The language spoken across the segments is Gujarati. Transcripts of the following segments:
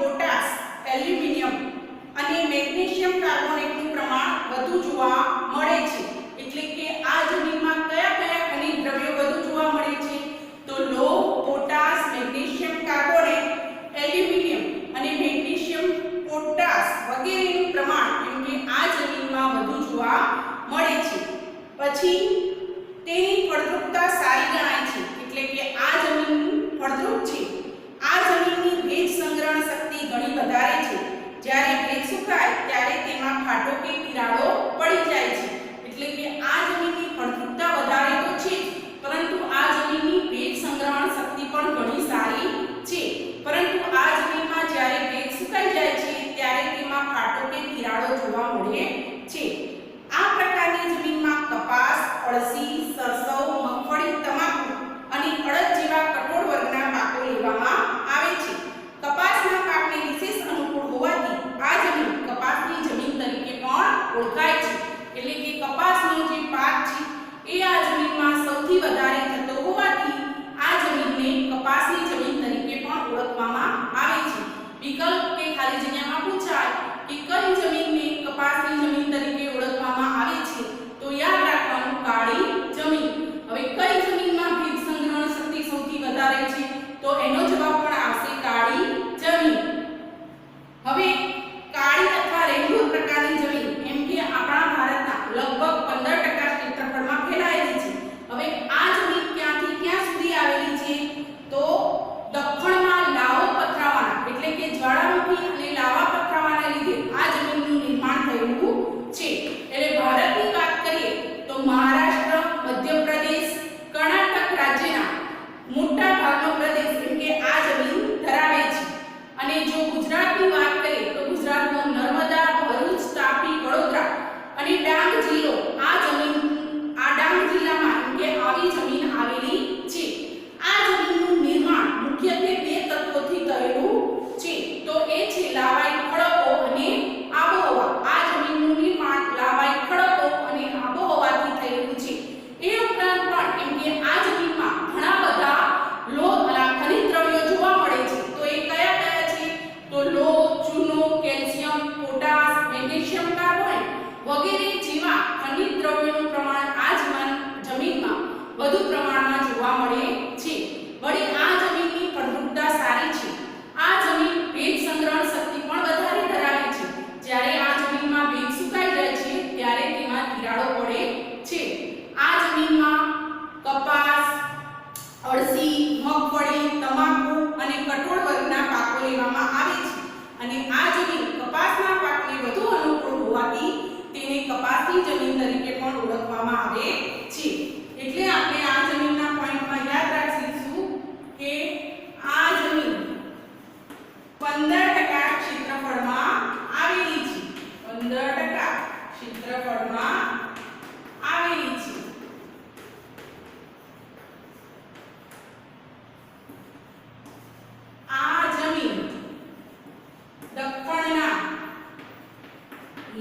પોટાશ, એલ્યુમિનિયમ અને મેગ્નેશિયમ કાર્બોનેટનું પ્રમાણ વધુ જોવા મળે છે. એટલે કે આ જમીનમાં કયા કયા ખનિજ દ્રવ્યો વધુ જોવા મળે છે? તો લોહ, પોટાશ, મેગ્નેશિયમ કાર્બોનેટ, એલ્યુમિનિયમ અને મેગ્નેશિયમ પોટાશ વગેરેનું પ્રમાણ એમ કે આ જમીનમાં વધુ જોવા મળે છે. પછી તેની ફળદ્રુપતા સારી ગણાય છે. એટલે કે આ જમીન ફળદ્રુપ છે. આ જમીનની ભેજ સંગ્રહણ શક્તિ ઘણી વધારે છે. જ્યારે ભેજ સુકાય ત્યારે તેમાં ફાટો કે તિરાડો પડી જાય છે. એટલે કે આ જમીનની ફળદ્રુપતા વધારે તો છે, પરંતુ આ જમીનની ભેજ સંગ્રહણ શક્તિ પણ ઘણી સારી છે. પરંતુ આ જમીનમાં જ્યારે ભેજ સુકાઈ જાય છે ત્યારે તેમાં ફાટો કે તિરાડો જોવા મળે છે. આ પ્રકારની જમીનમાં કપાસ, અળસી, સરસવ, મગફળી, તમાકુ અને અડદ જેવા કઠોળ વર્ગના પાકો લેવામાં આવે છે. કપાસના પાકને વિશેષ અનુકૂળ હોવાથી આ જમીન કપાસની જમીન તરીકે પણ ઓળખાય છે. એટલે કે કપાસનો જે પાક છે એ આ જમીનમાં સૌથી વધારે થતો હોવાથી આ જમીનને કપાસની જમીન તરીકે પણ ઓળખવામાં આવે છે. વિકલ્પ કે ખાલી જગ્યામાં પૂછાય કે કઈ જમીનને કપાસની જમીન તરીકે ઓળખવામાં આવે છે, તો યાદ રાખવાનું કાળી જમીન. હવે કઈ જમીનમાં ભેજ સંગ્રહણ શક્તિ સૌથી વધારે છે? તો એનો જવાબ પણ આવશે કાળી જમીન. હવે કાળી અથવા રેગૂર પ્રકારની જમીન એમ કે આપણા ભારતના લગભગ 15% ક્ષેત્રફળમાં ફેલાયેલી છે. હવે આ જમીન ક્યાંથી ક્યાં સુધી આવેલી છે? તો દક્ષિણમાં લાવો પથરાવાના એટલે કે જ્વાળામુખી અને લાવા પથરાવાના લીધે આ જમીનનું નિર્માણ થયેલું છે. એટલે ભારતની વાત કરીએ તો મહારાષ્ટ્ર, મધ્યપ્રદેશ, કર્ણાટક રાજ્યના મોટા ભાગનો પ્રદેશ એમ કે આ જમીન ધરાવે છે. અને જો ગુજરાતની વાત કરીએ તો ગુજરાતનો નર્મદા, ભરૂચ, તાપી, વડોદરા અને ડાંગ જિલ્લો આ ડાંગ જિલ્લામાં એમ કે આવી જમીન આવેલી છે. આ જમીનનું નિર્માણ મુખ્યત્વે બે તત્વોથી થયેલું છે. તો એ છે લાવાઈ ખડકો અને આબોહવા. આ જમીનનું નિર્માણ લાવાઈ ખડકો અને આબોહવાથી થયેલું છે. એ ઉપરાંત પણ એમ કે આ જમીનમાં ઘણા બધા લોહ અને ખનિજ દ્રવ્યો જોવા મળે છે. તો એ કયા કયા છે? તો લોહ, ચૂનો, કેલ્શિયમ, પોટાશ, મેગ્નેશિયમ કાર્બોનેટ વગેરે જેવા ખનિજ દ્રવ્યોનું પ્રમાણ આ જમીનમાં વધુ પ્રમાણમાં જોવા મળે છે. વળી આ જમીનની ફળદ્રુપતા સારી છે. આ જમીન ભેજ સંગ્રહણ શક્તિ પણ વધારે ધરાવે છે. જ્યારે આ જમીનમાં ભેજ સુકાઈ જાય છે ત્યારે તેમાં તિરાડો પડે છે. આ જમીનમાં કપાસ, અળસી, મગફળી, તમાકુ અને કઠોળ વર્ગના પાકો લેવામાં આવે છે. અને આ જમીન કપાસના પાકને વધુ અનુકૂળ હોવાથી તેને કપાસની જમીન તરીકે પણ ઓળખવામાં આવે છે. એટલે આપણે આ જમીનના પોઈન્ટમાં યાદ રાખીશું કે આ જમીન 15% ક્ષેત્રફળમાં આવેલી છે. 15% ક્ષેત્રફળમાં આવેલી છે. આ જમીન દક્ષિણના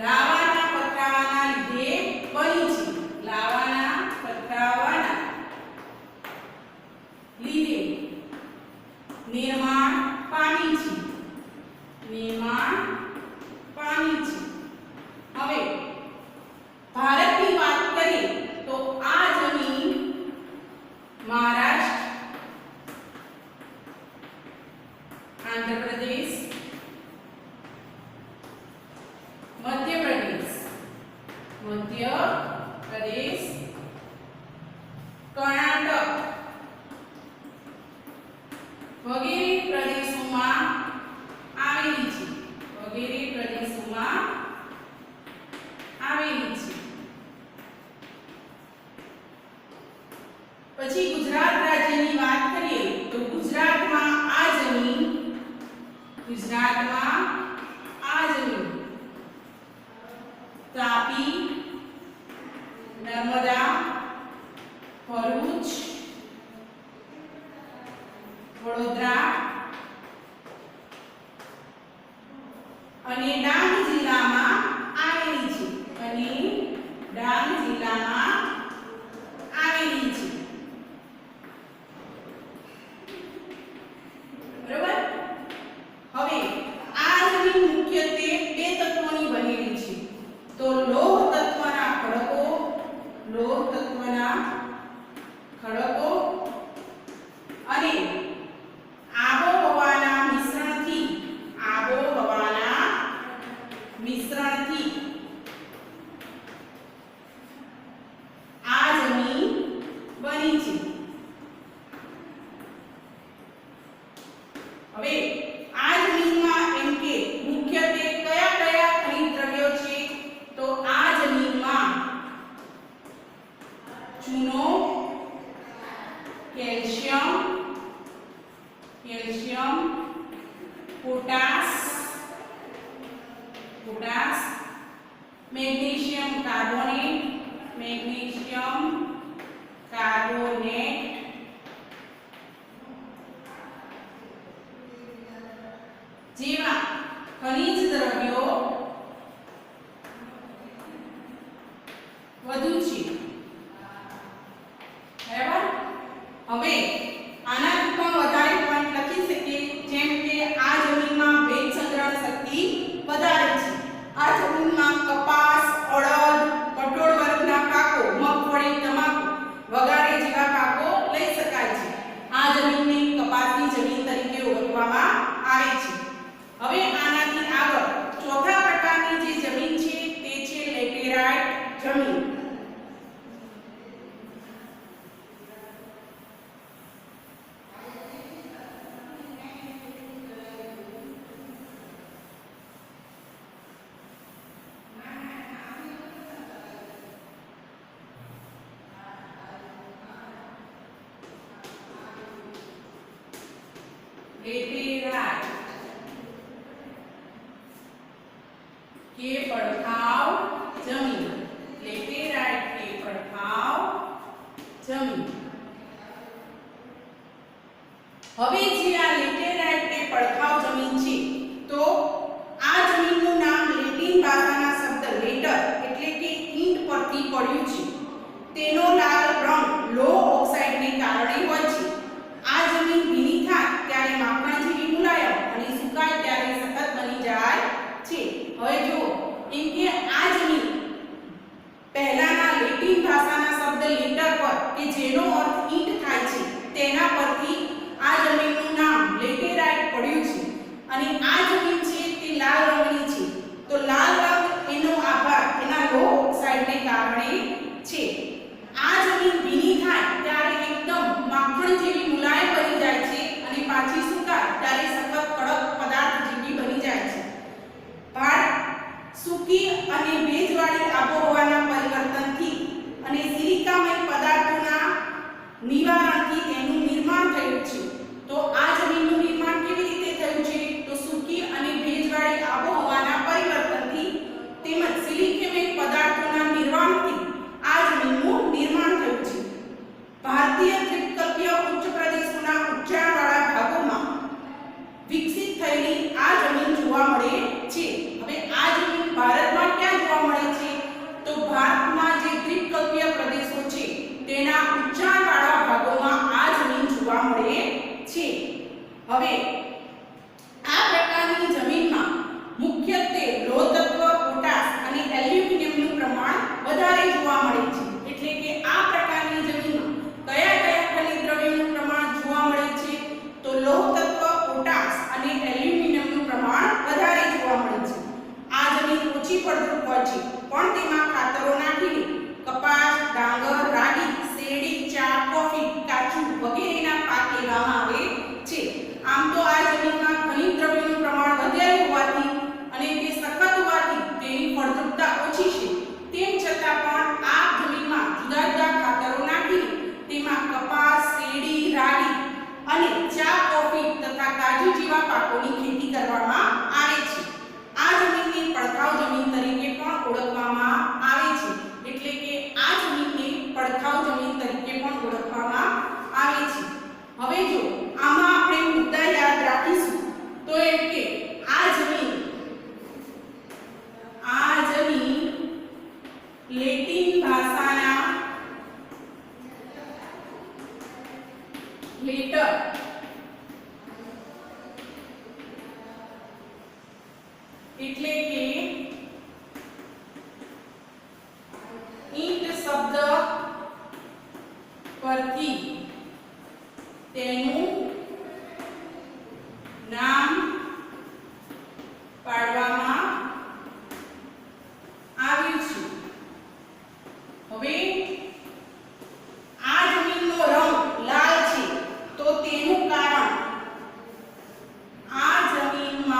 લાવાના પથરાવાના લીધે બની છે. લાવાના પથરાવાના લીધે નિર્માણ પામી છે. નિર્માણ પામી છે. હવે ભારતની વાત કરીએ તો આ જમીન મહારાષ્ટ્ર, આંધ્રપ્રદેશ, મધ્યપ્રદેશ, કર્ણાટક વગેરે પ્રદેશોમાં આવેલી છે. વગેરે પ્રદેશોમાં આવેલી છે. પછી ગુજરાત રાજ્યની વાત કરીએ તો ગુજરાતમાં આ જમીન તાપી, નર્મદા, ભરૂચ, વડોદરા અને ડાંગ જિલ્લામાં આવેલી છે. બરોબર. હવે જમીનમાં એમ કે મુખ્યત્વે કયા કયા ખનિજ દ્રવ્યો છે? તો આ જમીનમાં ચૂનો, કેલ્શિયમ, પોટાશ, મેગ્નેશિયમ કાર્બોનેટ, જેવા ખનિજ દ્રવ્યો વધુ છે. બરાબર? હવે આનાથી પણ વધારે પોઈન્ટ લખી શકીએ, જેમ કે આ જમીનમાં ભેજ સંગ્રહણ શક્તિ વધારે છે. આ જમીનમાં કપાસ, અડદ, કઠોળ વર્ગના પાકો, મગફળી, તમાકુ વગેરે જેવા પાકો લઈ શકાય છે. આ જમીનને કપાસની જમીન તરીકે ઓળખવામાં આવે છે. હવે આનાથી આગળ ચોથા પ્રકારની જે જમીન છે તે છે લેટેરાઇટ જમીન. લેટેરાઇટ કે પડખાવ જમીન. લેટેરાઇટ કે પડખાવ જમીન. હવે જે આ લેટેરાઇટ કે પડખાવ જમીન છે, તો આ જમીનનું નામ લેટિન ભાષાના શબ્દ લેટર એટલે કે ઈંટ પરથી પડ્યું છે. તેનો લાલ રંગ લો ઓક્સાઇડને કારણે હોય છે. આ જમીન ભીની થાય ત્યારે માખણ જેવી મુલાયમ અને સુકાય ત્યારે સખત બની જાય છે. હવે જો એમ કે આ જમીન પહેલાના લેટિન ભાષાના શબ્દ લેટર પર કે જેનો અર્થ ઈંટ થાય છે તેના પરથી આ જમીનનું નામ લેટેરાઇટ પડ્યું છે. અને આ જમીન છે તે લાલ રંગની છે. તો લાલ રંગ એનો આભાર એના લો ઓક્સાઇડને કારણે છે. આ જમીન ભીની થાય ત્યારે એકદમ માખણ જેવી મુલાયમ બની જાય છે અને પાછી સુકાય ત્યારે સખત કડક પદાર્થ જેવી બની જાય છે. ભાત સૂકી અને ભેજવાળી આબોહવાના પરિવર્તનથી અને સિલિકામય પદાર્થોના નિવારણથી તેનું નિર્માણ થયું છે. તો આ જમીનનું નિર્માણ કેવી રીતે થયું છે? તો સૂકી અને ભેજવાળી આબોહવાના પરિવર્તનથી તેમજ સિલિકામય પદાર્થોના નિર્માણથી આ જમીનનું નિર્માણ થયું છે. ભારતીય દ્વીપકલ્પીય ઉચ્ચ પ્રદેશોના ઊંચાણવાળા ભાગોમાં વિકસિત થયેલી આ જમીન જોવા મળે છે. હવે આ જમીન ભારતમાં ક્યાં જોવા મળે છે? તો ભારતમાં જે દ્વીપકલ્પીય પ્રદેશો છે તેના ઊંચાણવાળા ભાગોમાં આ જમીન જોવા મળે છે. હવે આ પ્રકારની જમીનમાં મુખ્યત્વે લોહ તત્વ, પોટાશ અને એલ્યુમિનિયમનું પ્રમાણ વધારે જોવા મળે છે. એટલે કે આ પ્રકારની જમીનમાં કયા કયા ખનિજ દ્રવ્યોનું પ્રમાણ જોવા મળે છે? તો લોહ તત્વ, પોટાશ અને એલ્યુમિનિયમનું પ્રમાણ વધારે જોવા મળે છે. આ જમીન ઓછી ફળદ્રુપ હોય છે, પણ તેમાં ખાતરો નાખીને કપાસ, ડાંગર, રાગી, શેરડી, ચા, કોફી, કાચું વગેરેના પાક લેવામાં આવે છે. આમ તો આ જમીનમાં ખનિજ દ્રવ્યોનું પ્રમાણ વધારે હોવાથી અને તે સખત હોવાથી તેની ફળદ્રુપતા ઓછી છે. તેમ છતાં પણ આ જમીનમાં જુદા જુદા ખાતરો નાખીને તેમાં કપાસ, શેરડી, રાગી અને ચા, કોફી તથા કાજુ જેવા પાકોની ખેતી કરવામાં આવે છે. આ જમીનને પડખાવ જમીન તરીકે પણ ઓળખવામાં આવે છે. એટલે કે આ જમીનને પડખાવ જમીન તરીકે પણ ઓળખવામાં આવે છે. હવે જો આમાં આપણે મુદ્દા યાદ રાખીશું તો એમ કે આ જમીન લેટિન ભાષાના લેટર એટલે કે ઈંટ શબ્દ પરથી તેનું નામ પાડવામાં આવ્યું છે. હવે આ જમીનનો રંગ લાલ છે, તો તેનું કારણ આ જમીનમાં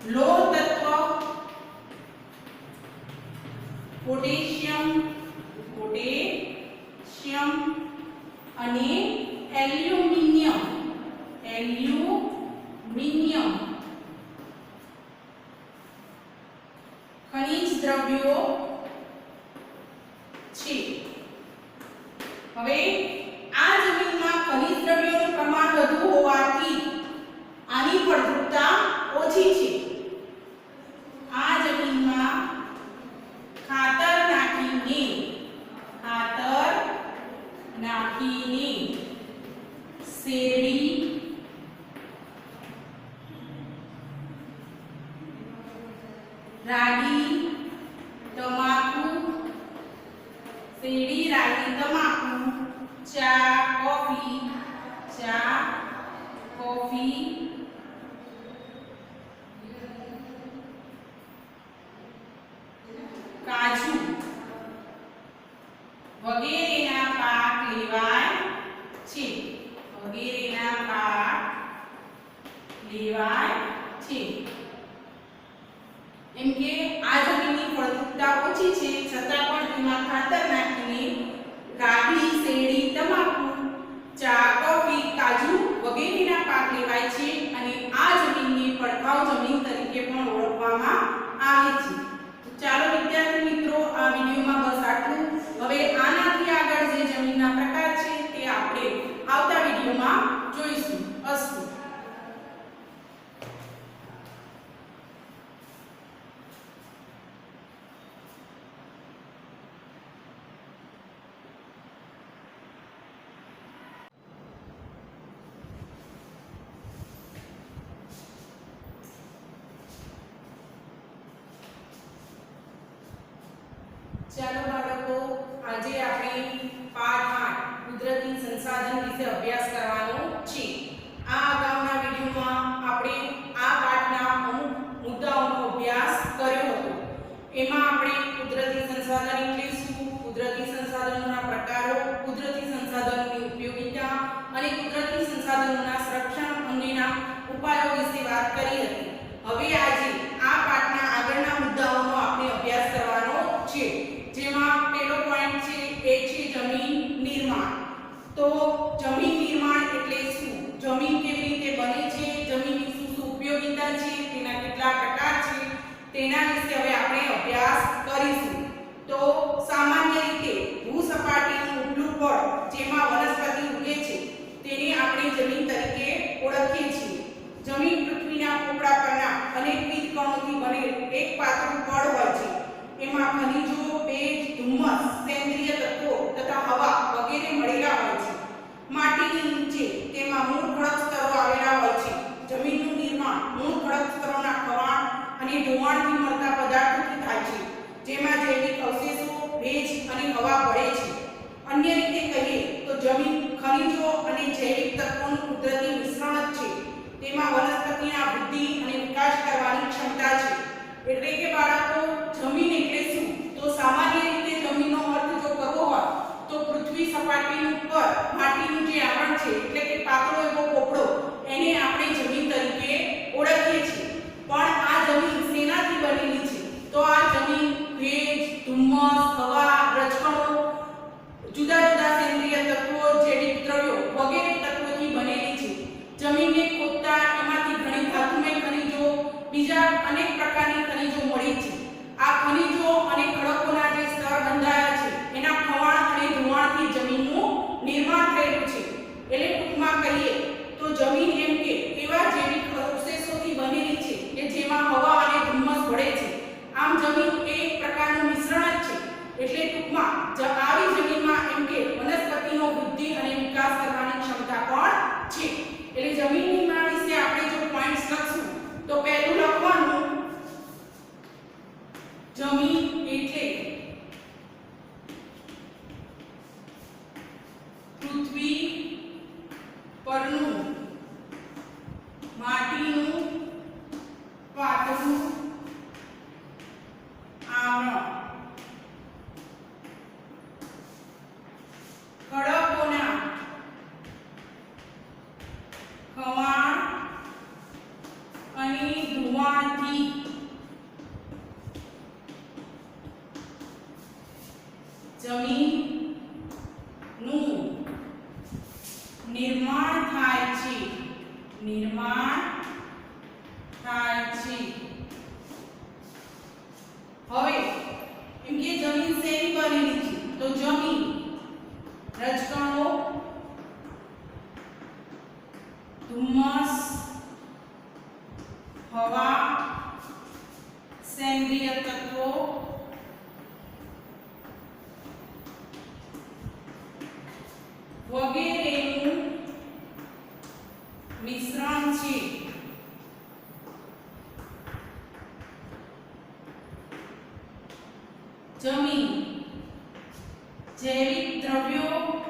લોહ તત્વ પોટેશિયમ પોટેશિયમ અને એલ્યુમિનિયમ એલ્યુમિનિયમ ખનિજ દ્રવ્યો છે. હવે આ જમીનમાં ખનિજ દ્રવ્યોનું પ્રમાણ વધુ હોવાથી આની ફળદ્રુપતા ઓછી છે. આ જમીનમાં ખાતર નાખીને શેરડી રાગી તમાકુ ચા કોફી કાજુ વગેરેના પાક લેવાય છે. એમ કે આ જમીનની ફળદ્રુપતા ઓછી છે છતાં પણ તેમાં ખાતર નાખીને રાગી શેરડી તમાકુ ચા કોફી કાજુ વગેરેના પાક લેવાય છે અને આ જમીનને પડખાઉ જમીન તરીકે પણ ઓળખવામાં આવે છે. તો ચાલો વિદ્યાર્થી મિત્રો, આ વિડિયોમાં બસ આટલું. હવે આનાથી આગળ જે જમીનના પ્રકાર છે તે આપણે આવતા વિડિયોમાં જોઈશું. અસ્તુ. ચાલો બાળકો, આજે આપણે પાઠ 8 કુદરતી સંસાધન વિશે અભ્યાસ કરવાનો છે. આ અગાઉના વિડિયોમાં આપણે આ પાઠના અમુક મુદ્દાઓનો અભ્યાસ કર્યો હતો. એમાં આપણે કુદરતી સંસાધન એટલે શું, કુદરતી સંસાધનોના પ્રકારો, કુદરતી સંસાધનોની ઉપયોગિતા અને કુદરતી સંસાધનોના સંરક્ષણ અંગેના ઉપાયો વિશે વાત કરી હતી. હવે આજે આ પાઠના આગળના મુદ્દાઓનો આપણે અભ્યાસ કરવાનો છે. જેમાં પહેલો પોઈન્ટ છે એ છે જમીન નિર્માણ. તો જમીન નિર્માણ એટલે શું, જમીન કેવી રીતે બને છે, જમીનની શું શું ઉપયોગિતા છે, તેના કેટલા પ્રકાર છે, તેના વિશે હવે આપણે અભ્યાસ કરીશું. તો સામાન્ય રીતે ભૂસપાટીનું ઉપલું પડ જેમાં વનસ્પતિ ઉગે છે તેને આપણે જમીન તરીકે ઓળખીએ છીએ. જમીન પૃથ્વીના પોપડા પરના અનેકવિધ કણોથી બનેલ એક પાતળું પડ હોય છે. એમાં ખનિજો, ભેજ, ધુમ્મસ, સેન્દ્રિય તત્વો તથા હવા વગેરે મળેલા હોય છે. માટીની નીચે તેમાં મૂળ ખડક સ્તરો આવેલા હોય છે. જમીનનું નિર્માણ મૂળ ખડક સ્તરોના ખવાણ અને ધોવાણથી મળતા પદાર્થોથી થાય છે, જેમાં જૈવિક અવશેષો, ભેજ અને હવા ભળે છે. અન્ય રીતે કહીએ તો જમીન ખનિજો અને જૈવિક તત્વોનું કુદરતી મિશ્રણ જ છે. તેમાં વનસ્પતિના વૃદ્ધિ અને વિકાસ કરવાની ક્ષમતા છે. એટલે કે બાળકો, જમીન એટલે શું, તો સામાન્ય રીતે જમીનનો અર્થ જો કરવો હોય તો પૃથ્વી સપાટી ઉપર માટીનું જે આવરણ છે એટલે કે પાતળો એવો પોપડો એને આપણે જમીન તરીકે ઓળખીએ છીએ. પણ આ જમીન શેનાથી બનેલી છે, તો આ જમીન ભેજ, ધુમ્મસ, હવા, રજકણો, જુદા જુદા સેન્દ્રિય તત્વો, જૈવિક દ્રવ્યો વગેરે તત્વોથી બનેલી છે. જમીનને ખોદતા એમાંથી ઘણી ધાતુમય ખનિજો, બીજા અનેક પ્રકારની ખનિજો મળી છે. આ ખનિજો અને ખડકોના જે સ્તર બંધાયા છે એના ખવાણ અને ધોવાણથી જમીનનું નિર્માણ થયેલું છે. એટલે ટૂંકમાં કહીએ તો જમીન એમ કે એવા જૈવિક અવશેષોથી બનેલી છે કે જેમાં હવા અને ધુમ્મસ ભળે છે. આમ જમીન એ એક પ્રકારનું મિશ્રણ જ છે. એટલે ટૂંકમાં આવી જમીનમાં એમ કે વનસ્પતિનો વૃદ્ધિ અને વિકાસ કરવાની ક્ષમતા પણ છે. એટલે જમીન નિર્માણ વિશે આપણે જો પોઈન્ટ્સ લખશું તો પહેલું લખવાનું, જમીન એટલે પૃથ્વી પરનું માટીનું પાતળું જમીનનું નિર્માણ થાય છે હવે એમ કે જમીન શેની બનેલી છે તો જમીન રજકણો ધુમ્મસ હવા સેન્દ્રિય તત્વો વગેરેનું મિશ્રણ છે જમીન જૈવિક દ્રવ્યો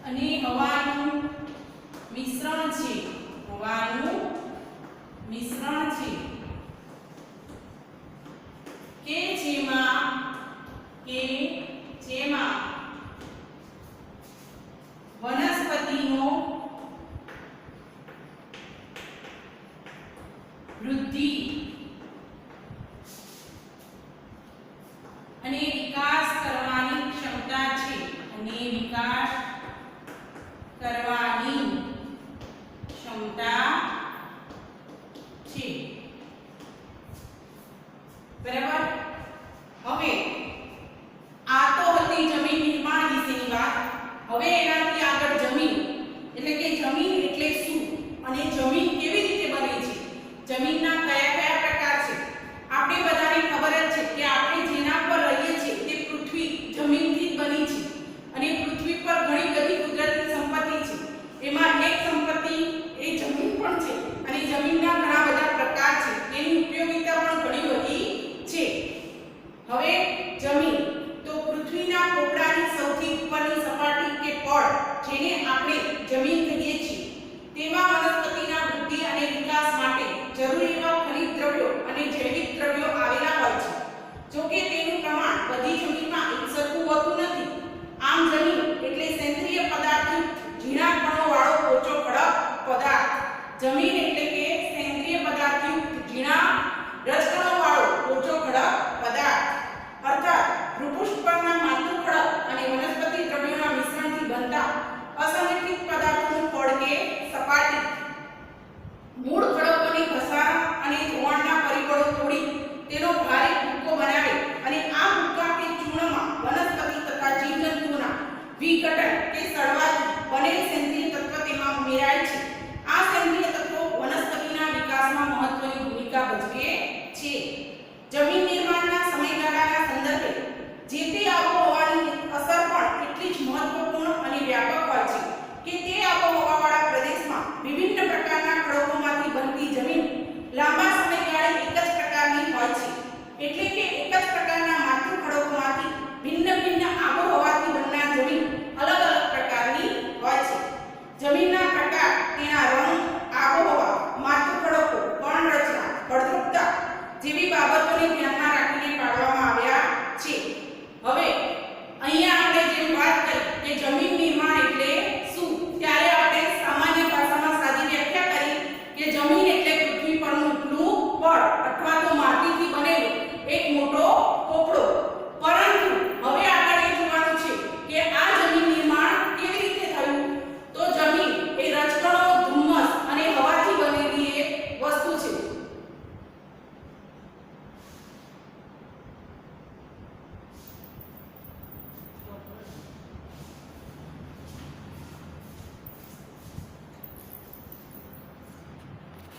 અને હવાનું મિશ્રણ છે કે જેમાં વનસ્પતિનો વૃદ્ધિ અને વિકાસ કરવાની ક્ષમતા છે બરાબર હવે આ તો હતી જમીન નિર્માણ વિશેની વાત હવે એનાથી આગળ જમીન એટલે કે જમીન એટલે શું અને જમીન કેવી રીતે બને છે જમીનના